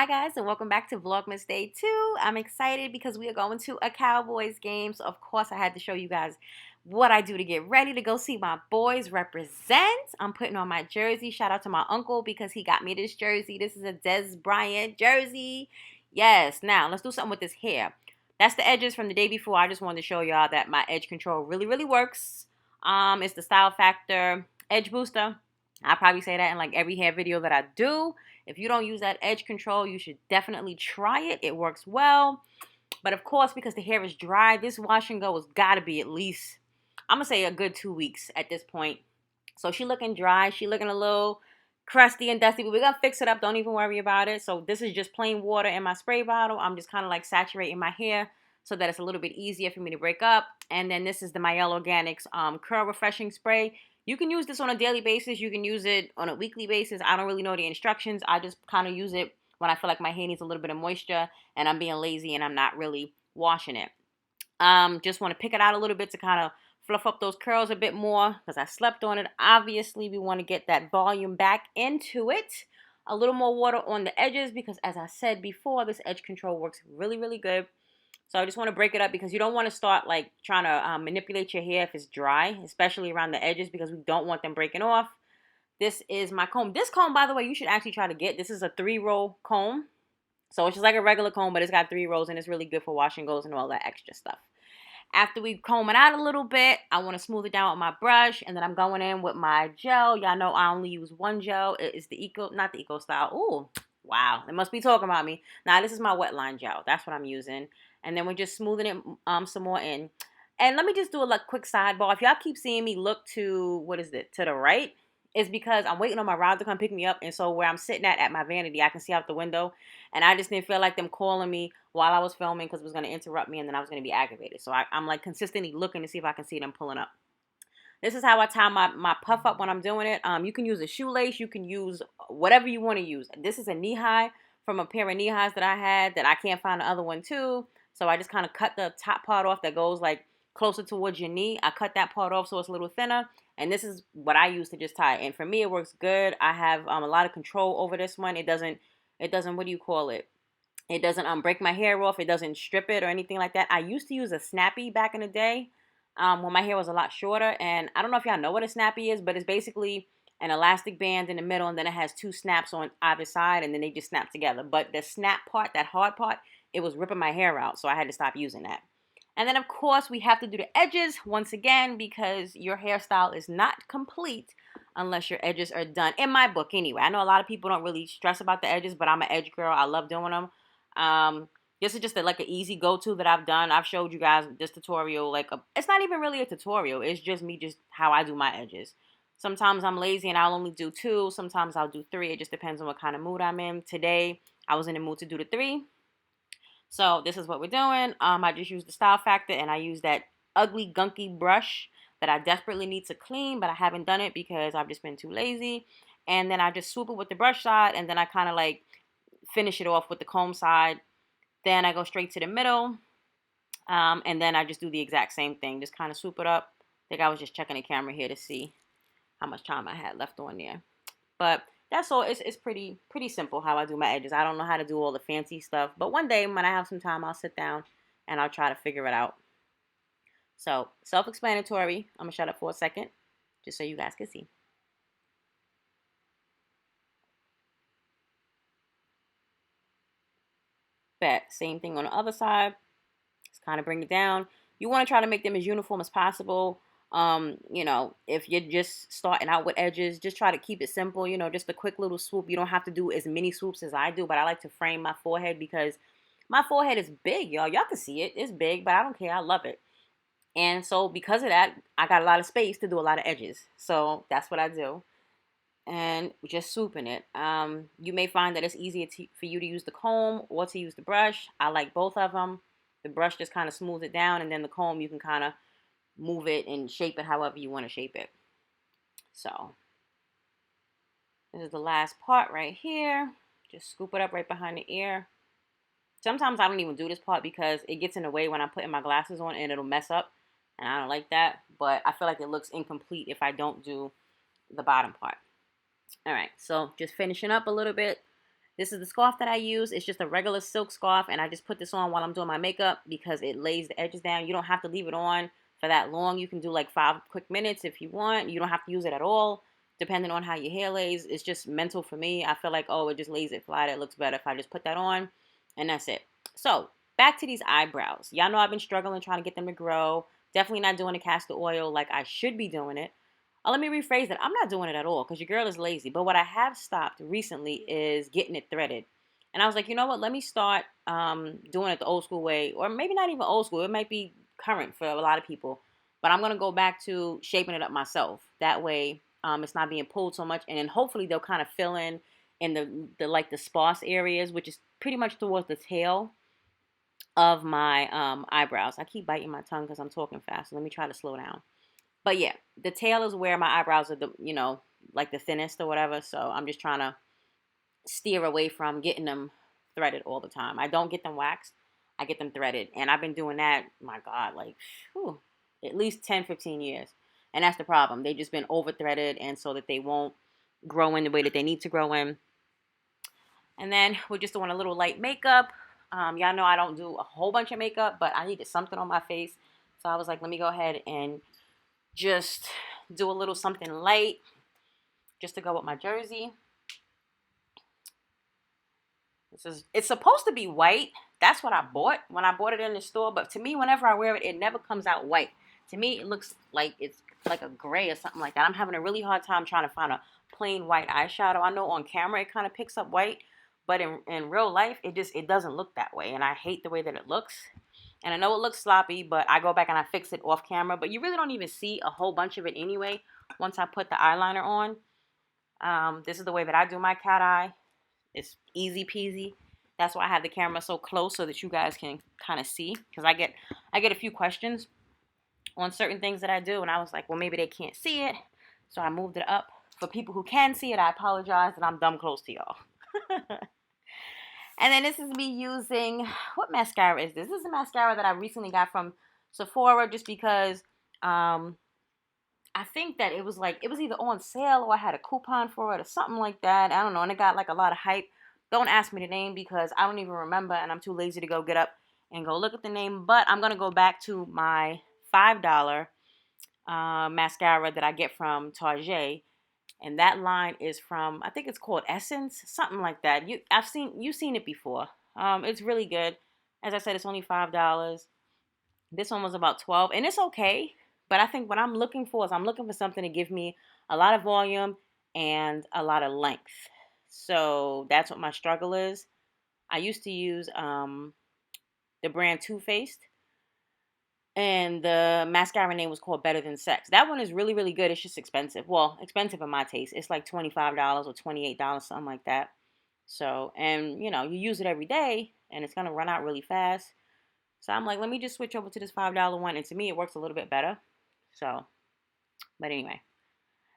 guys, and welcome back to Vlogmas Day 2. I'm excited because we are going to a Cowboys game. So of course I had to show you guys what I do to get ready to go see my boys represent. I'm putting on my jersey. Shout out to my uncle because he got me this jersey. This is a Dez Bryant jersey. Yes, now let's do something with this hair. That's the edges from the day before. I just wanted to show y'all that my edge control really works. It's the Style Factor Edge Booster. I probably say that in like every hair video that I do. If you don't use that edge control, you should definitely try it. It works well. But of course, because the hair is dry, this wash and go has got to be at least, I'm going to say a good 2 weeks at this point. So she looking dry. She looking a little crusty and dusty, but we're going to fix it up. Don't even worry about it. So this is just plain water in my spray bottle. I'm just kind of like saturating my hair so that it's a little bit easier for me to break up. And then this is the Mielle Organics Curl Refreshing Spray. You can use this on a daily basis. You can use it on a weekly basis. I don't really know the instructions. I just kind of use it when I feel like my hair needs a little bit of moisture and I'm being lazy and I'm not really washing it. Just want to pick it out a little bit to kind of fluff up those curls a bit more because I slept on it. Obviously, we want to get that volume back into it. A little more water on the edges because, as I said before, this edge control works really good. So I just want to break it up because you don't want to start like trying to manipulate your hair if it's dry, especially around the edges because we don't want them breaking off. This is my comb. This comb, by the way, you should actually try to get. This is a 3-row comb. So it's just like a regular comb, but it's got 3 rows and it's really good for washing goes and all that extra stuff. After we comb it out a little bit, I want to smooth it down with my brush. And then I'm going in with my gel. Y'all know I only use one gel. It is the not the Eco Style. Ooh, wow. It must be talking about me. Now, this is my Wetline gel. That's what I'm using. And then we're just smoothing it some more in. And let me just do a like, quick sidebar. If y'all keep seeing me look to, what is it, to the right, it's because I'm waiting on my ride to come pick me up. And so where I'm sitting at my vanity, I can see out the window. And I just didn't feel like them calling me while I was filming because it was going to interrupt me and then I was going to be aggravated. So I'm like consistently looking to see if I can see them pulling up. This is how I tie my puff up when I'm doing it. You can use a shoelace. You can use whatever you want to use. This is a knee high from a pair of knee highs that I had that I can't find the other one too. So I just kind of cut the top part off that goes like closer towards your knee. I cut that part off so it's a little thinner. And this is what I use to just tie it. And for me, it works good. I have a lot of control over this one. It doesn't, what do you call it? It doesn't break my hair off. It doesn't strip it or anything like that. I used to use a snappy back in the day when my hair was a lot shorter. And I don't know if y'all know what a snappy is, but it's basically an elastic band in the middle. And then it has 2 snaps on either side. And then they just snap together. But the snap part, that hard part, it was ripping my hair out. So I had to stop using that. And then, of course, we have to do the edges once again because your hairstyle is not complete unless your edges are done. In my book, anyway. I know a lot of people don't really stress about the edges, but I'm an edge girl. I love doing them. This is just like an easy go-to that I've done. I've showed you guys this tutorial. It's not even really a tutorial. It's just me, just how I do my edges. Sometimes I'm lazy and I'll only do 2. Sometimes I'll do 3. It just depends on what kind of mood I'm in. Today, I was in the mood to do the 3. So this is what we're doing. I just used the Style Factor and I use that ugly gunky brush that I desperately need to clean, but I haven't done it because I've just been too lazy. And then I just swoop it with the brush side and then I kind of like finish it off with the comb side. Then I go straight to the middle. And then I just do the exact same thing. Just kind of swoop it up. I think I was just checking the camera here to see how much time I had left on there. But that's all. It's pretty simple how I do my edges. I don't know how to do all the fancy stuff. But one day when I have some time, I'll sit down and I'll try to figure it out. So, self-explanatory. I'm going to shut up for a second just so you guys can see. Bet. Same thing on the other side. Just kind of bring it down. You want to try to make them as uniform as possible. You know, if you're just starting out with edges, just try to keep it simple, you know, just a quick little swoop. You don't have to do as many swoops as I do, but I like to frame my forehead because my forehead is big, y'all. Y'all can see it. It's big, but I don't care. I love it. And so because of that, I got a lot of space to do a lot of edges. So that's what I do. And just swooping it. You may find that it's easier for you to use the comb or to use the brush. I like both of them. The brush just kind of smooths it down, and then the comb, you can kind of move it and shape it however you want to shape it. So this is the last part right here. Just scoop it up right behind the ear. Sometimes I don't even do this part because it gets in the way when I'm putting my glasses on and it'll mess up. And I don't like that. But I feel like it looks incomplete if I don't do the bottom part. All right. So just finishing up a little bit. This is the scarf that I use. It's just a regular silk scarf, and I just put this on while I'm doing my makeup because it lays the edges down. You don't have to leave it on for that long. You can do like 5 quick minutes if you want. You don't have to use it at all, depending on how your hair lays. It's just mental for me. I feel like, oh, it just lays it flat. It looks better if I just put that on, and that's it. So back to these eyebrows. Y'all know I've been struggling trying to get them to grow. Definitely not doing the castor oil like I should be doing it. Let me rephrase that. I'm not doing it at all because your girl is lazy. But what I have stopped recently is getting it threaded. And I was like, you know what? Let me start doing it the old school way. Or maybe not even old school. It might be current for a lot of people. But I'm going to go back to shaping it up myself. That way it's not being pulled so much. And then hopefully they'll kind of fill in the sparse areas, which is pretty much towards the tail of my eyebrows. I keep biting my tongue because I'm talking fast. So let me try to slow down. But yeah, the tail is where my eyebrows are, like the thinnest or whatever. So I'm just trying to steer away from getting them threaded all the time. I don't get them waxed. I get them threaded. And I've been doing that, my God, like at least 10, 15 years. And that's the problem. They've just been over threaded, and so that they won't grow in the way that they need to grow in. And then we're just doing a little light makeup. Y'all know I don't do a whole bunch of makeup, but I needed something on my face. So I was like, let me go ahead and just do a little something light just to go with my jersey. It's supposed to be white. That's what I bought when I bought it in the store. But to me, whenever I wear it, it never comes out white. To me, it looks like it's like a gray or something like that. I'm having a really hard time trying to find a plain white eyeshadow. I know on camera it kind of picks up white, but in real life, it doesn't look that way. And I hate the way that it looks. And I know it looks sloppy, but I go back and I fix it off camera. But you really don't even see a whole bunch of it anyway once I put the eyeliner on. This is the way that I do my cat eye. It's easy peasy. That's why I have the camera so close so that you guys can kind of see. Because I get a few questions on certain things that I do. And I was like, well, maybe they can't see it. So I moved it up. For people who can see it, I apologize that I'm dumb close to y'all. And then this is me using, what mascara is this? This is a mascara that I recently got from Sephora just because I think that it was either on sale or I had a coupon for it or something like that. I don't know. And it got like a lot of hype. Don't ask me the name because I don't even remember and I'm too lazy to go get up and go look at the name. But I'm going to go back to my $5 mascara that I get from Target. And that line is from, I think it's called Essence, something like that. You've seen it before. It's really good. As I said, it's only $5. This one was about $12, and it's okay. But I think what I'm looking for is I'm looking for something to give me a lot of volume and a lot of length. So that's what my struggle is. I used to use the brand Too Faced. And the mascara name was called Better Than Sex. That one is really, really good. It's just expensive. Well, expensive in my taste. It's like $25 or $28, something like that. So, and you use it every day and it's going to run out really fast. So I'm like, let me just switch over to this $5 one. And to me, it works a little bit better. So, but anyway.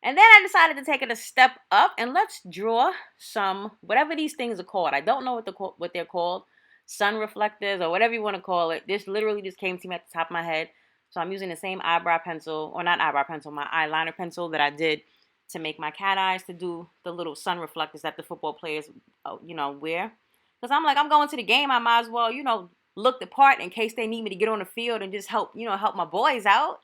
And then I decided to take it a step up and let's draw some, whatever these things are called. I don't know what they're called. Sun reflectors or whatever you want to call it. This literally just came to me at the top of my head. So I'm using the same eyebrow pencil, or not eyebrow pencil, my eyeliner pencil that I did to make my cat eyes, to do the little sun reflectors that the football players, wear. Because I'm like, I'm going to the game. I might as well, look the part in case they need me to get on the field and just help my boys out.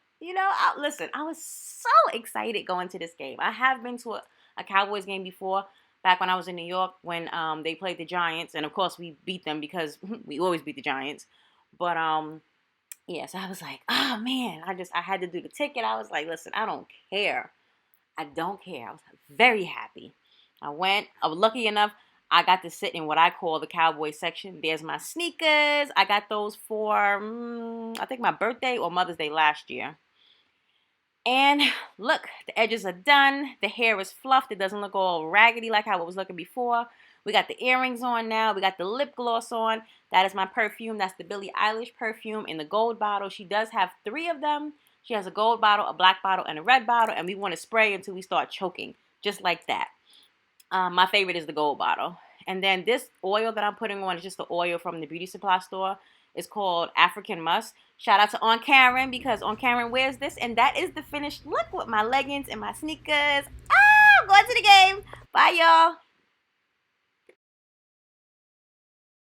Listen, I was so excited going to this game. I have been to a Cowboys game before. Back when I was in New York when they played the Giants. And, of course, we beat them because we always beat the Giants. But, yeah, so I was like, oh, man, I had to do the ticket. I was like, listen, I don't care. I don't care. I was very happy. I went. I was lucky enough. I got to sit in what I call the Cowboys section. There's my sneakers. I got those for, I think, my birthday or Mother's Day last year. And look, the edges are done. The hair is fluffed. It doesn't look all raggedy like how it was looking before. We got the earrings on now. We got the lip gloss on. That is my perfume. That's the Billie Eilish perfume in the gold bottle. She does have 3 of them. She has a gold bottle, a black bottle, and a red bottle. And we want to spray until we start choking. Just like that. My favorite is the gold bottle. And then this oil that I'm putting on is just the oil from the beauty supply store. It's called African Musk. Shout out to Aunt Karen because Aunt Karen wears this. And that is the finished look with my leggings and my sneakers. I'm going to the game. Bye, y'all.